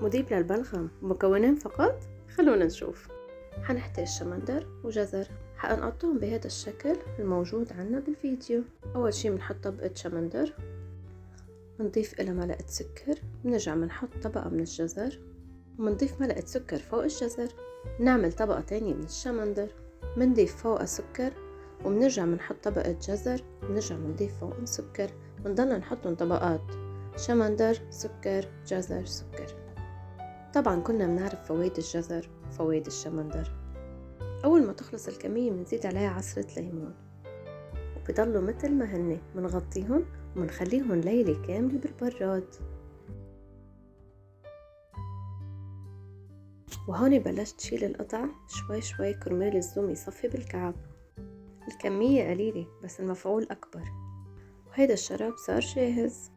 مذيب للبلغم مكونين فقط؟ خلونا نشوف. حنحتاج شمندر وجزر، حنقطعهم بهذا الشكل الموجود عنا بالفيديو. أول شي بنحط طبقة شمندر، بنضيف إلى معلقة سكر، بنرجع بنحط طبقة من الجزر، وبنضيف معلقة سكر فوق الجزر، بنعمل طبقة تانية من الشمندر، بنضيف فوقها سكر، وبنرجع بنحط طبقة جزر، بنرجع بنضيف فوقهم سكر، بنضلنا نحطهم طبقات شمندر سكر جزر سكر. طبعا كلنا بنعرف فوائد الجزر وفوائد الشمندر. أول ما تخلص الكمية بنزيد عليها عصرة ليمون، وبيضلوا مثل ما هن، بنغطيهم وبنخليهم ليلة كاملة بالبراد. وهون بلشت شيل القطع شوي شوي كرمال الزوم يصفي بالكعب. الكمية قليلة بس المفعول أكبر. وهيدا الشراب صار جاهز.